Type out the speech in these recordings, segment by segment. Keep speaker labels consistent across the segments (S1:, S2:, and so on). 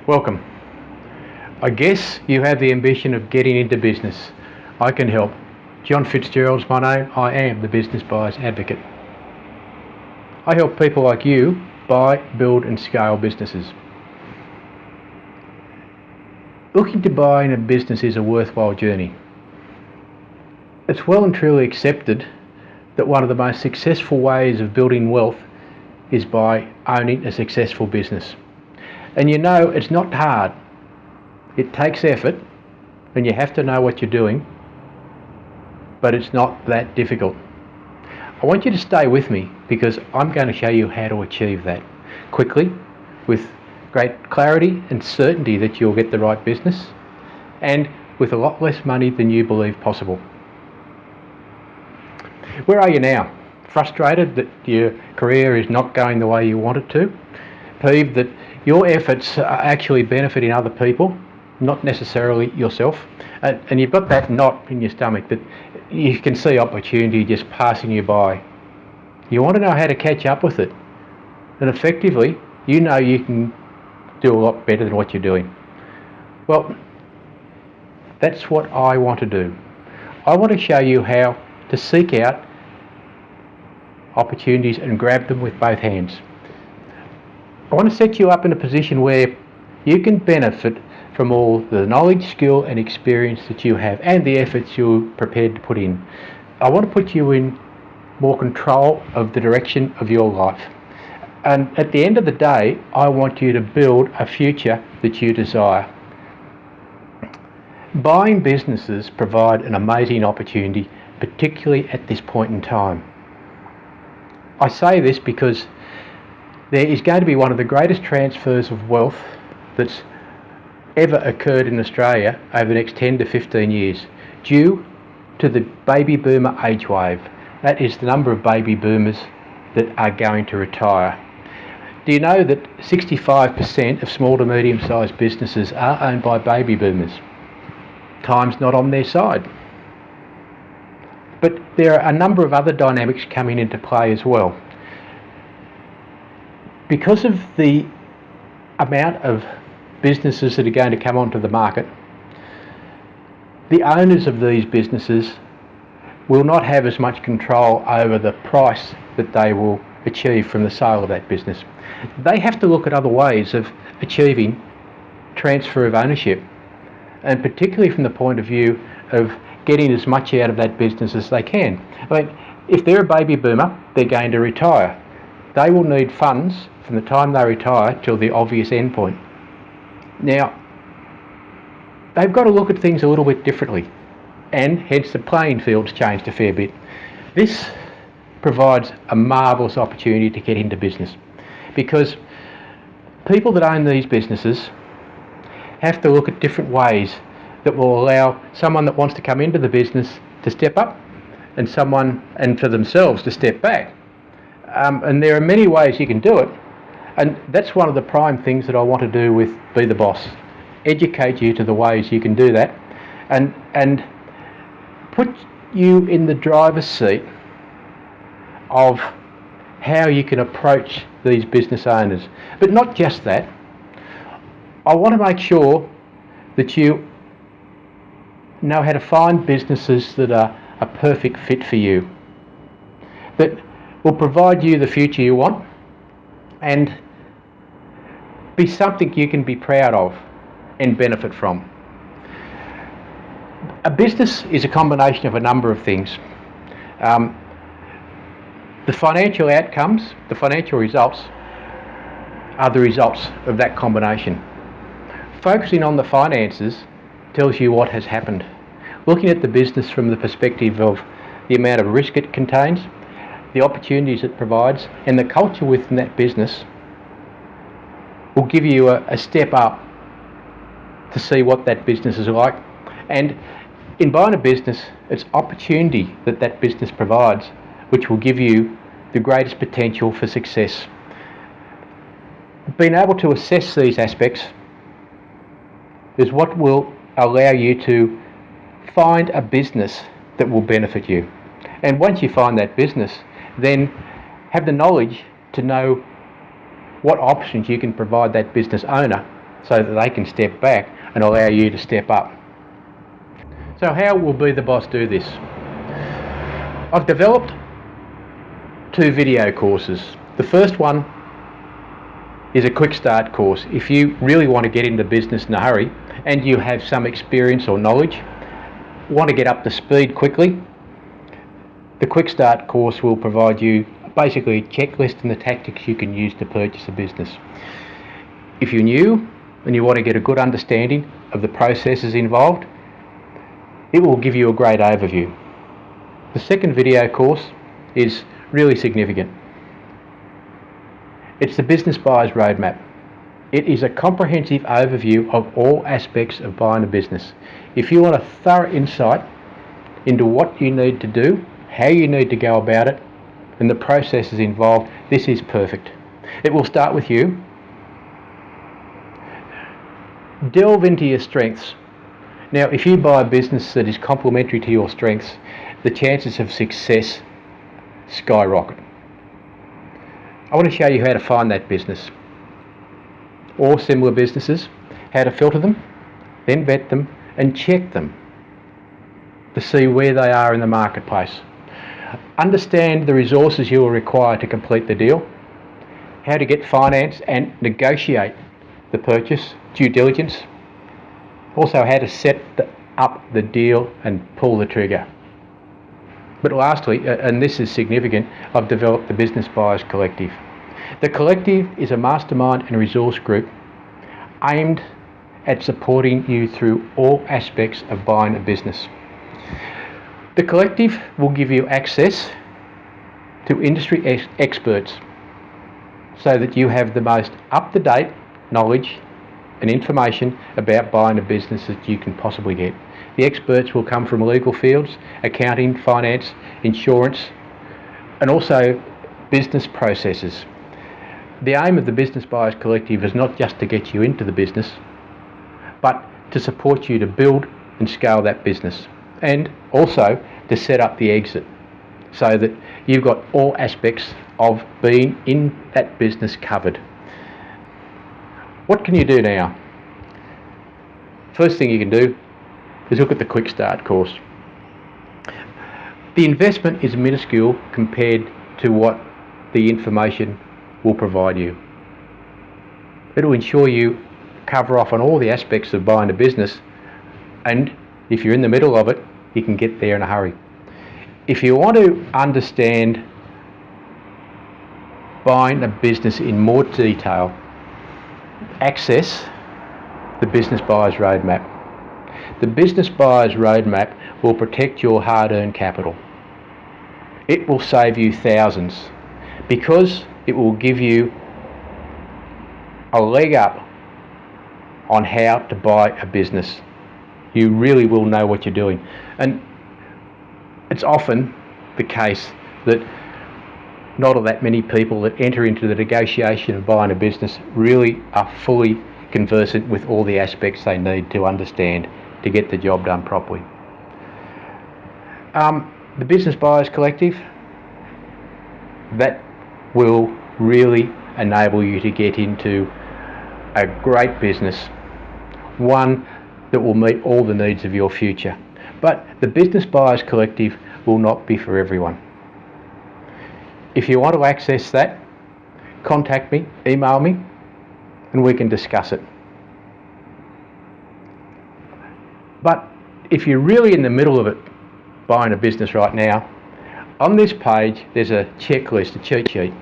S1: Welcome. I guess you have the ambition of getting into business. I can help. John Fitzgerald's my name. I am the Business Buyers Advocate. I help people like you buy, build and scale businesses. Looking to buy in a business is a worthwhile journey. It's well and truly accepted that one of the most successful ways of building wealth is by owning a successful business. And you know, it's not hard. It takes effort and you have to know what you're doing, but it's not that difficult. I want you to stay with me because I'm going to show you how to achieve that quickly, with great clarity and certainty that you'll get the right business, and with a lot less money than you believe possible. Where are you now? Frustrated that your career is not going the way you want it to? Peeved that your efforts are actually benefiting other people, not necessarily yourself? And you've got that knot in your stomach that you can see opportunity just passing you by. You want to know how to catch up with it. And effectively, you know you can do a lot better than what you're doing. Well, that's what I want to do. I want to show you how to seek out opportunities and grab them with both hands. I want to set you up in a position where you can benefit from all the knowledge, skill and experience that you have and the efforts you're prepared to put in. I want to put you in more control of the direction of your life. And at the end of the day, I want you to build a future that you desire. Buying businesses provide an amazing opportunity, particularly at this point in time. I say this because there is going to be one of the greatest transfers of wealth that's ever occurred in Australia over the next 10 to 15 years, due to the baby boomer age wave. That is the number of baby boomers that are going to retire. Do you know that 65% of small to medium sized businesses are owned by baby boomers? Time's not on their side. But there are a number of other dynamics coming into play as well. Because of the amount of businesses that are going to come onto the market, the owners of these businesses will not have as much control over the price that they will achieve from the sale of that business. They have to look at other ways of achieving transfer of ownership, and particularly from the point of view of getting as much out of that business as they can. I mean, if they're a baby boomer, they're going to retire. They will need funds from the time they retire till the obvious end point. Now, they've got to look at things a little bit differently, and hence the playing field's changed a fair bit. This provides a marvellous opportunity to get into business, because people that own these businesses have to look at different ways that will allow someone that wants to come into the business to step up, and for themselves to step back. And there are many ways you can do it, and that's one of the prime things that I want to do with Be the Boss. Educate you to the ways you can do that, and put you in the driver's seat of how you can approach these business owners. But not just that. I want to make sure that you know how to find businesses that are a perfect fit for you, that will provide you the future you want and be something you can be proud of and benefit from. A business is a combination of a number of things. The financial outcomes, the financial results, are the results of that combination. Focusing on the finances tells you what has happened. Looking at the business from the perspective of the amount of risk it contains, the opportunities it provides, and the culture within that business will give you a step up to see what that business is like. And in buying a business, it's opportunity that that business provides which will give you the greatest potential for success. Being able to assess these aspects is what will allow you to find a business that will benefit you. And once you find that business, then have the knowledge to know what options you can provide that business owner so that they can step back and allow you to step up. So how will Be the Boss do this? I've developed 2 video courses. The first one is a quick start course. If you really want to get into business in a hurry and you have some experience or knowledge, want to get up to speed quickly, the quick start course will provide you basically a checklist and the tactics you can use to purchase a business. If you're new and you want to get a good understanding of the processes involved, it will give you a great overview. The second video course is really significant. It's the Business Buyer's Roadmap. It is a comprehensive overview of all aspects of buying a business. If you want a thorough insight into what you need to do, how you need to go about it, and the processes involved, this is perfect. It will start with you. Delve into your strengths. Now, if you buy a business that is complementary to your strengths, the chances of success skyrocket. I want to show you how to find that business or similar businesses, how to filter them, then vet them and check them to see where they are in the marketplace. Understand the resources you will require to complete the deal, how to get finance and negotiate the purchase, due diligence, also how to set up the deal and pull the trigger. But lastly, and this is significant, I've developed the Business Buyers Collective. The collective is a mastermind and resource group aimed at supporting you through all aspects of buying a business. The collective will give you access to industry experts so that you have the most up-to-date knowledge and information about buying a business that you can possibly get. The experts will come from legal fields, accounting, finance, insurance, and also business processes. The aim of the Business Buyers Collective is not just to get you into the business, but to support you to build and scale that business, and also to set up the exit so that you've got all aspects of being in that business covered. What can you do now? First thing you can do is look at the Quick Start course. The investment is minuscule compared to what the information will provide you. It will ensure you cover off on all the aspects of buying a business, and if you're in the middle of it, you can get there in a hurry. If you want to understand buying a business in more detail, access the Business Buyer's Roadmap. The Business Buyer's Roadmap will protect your hard-earned capital. It will save you thousands because it will give you a leg up on how to buy a business. You really will know what you're doing. And it's often the case that not all that many people that enter into the negotiation of buying a business really are fully conversant with all the aspects they need to understand to get the job done properly. The Business Buyers Collective, that will really enable you to get into a great business, one that will meet all the needs of your future. But the Business Buyers Collective will not be for everyone. If you want to access that, contact me, email me, and we can discuss it. But if you're really in the middle of it, buying a business right now, on this page there's a checklist, a cheat sheet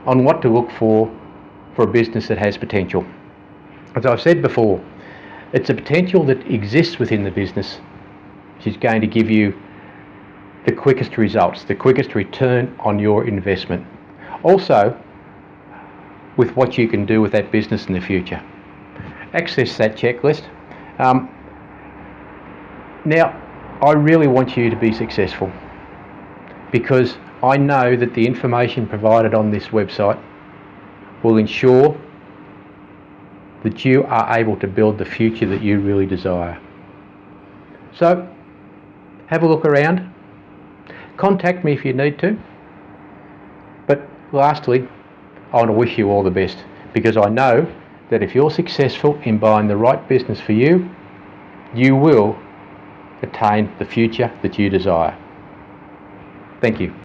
S1: on what to look for a business that has potential. As I've said before, it's a potential that exists within the business which is going to give you the quickest results, the quickest return on your investment. Also, with what you can do with that business in the future. Access that checklist. Now, I really want you to be successful because I know that the information provided on this website will ensure that you are able to build the future that you really desire. So, have a look around. Contact me if you need to. But lastly, I want to wish you all the best because I know that if you're successful in buying the right business for you, you will attain the future that you desire. Thank you.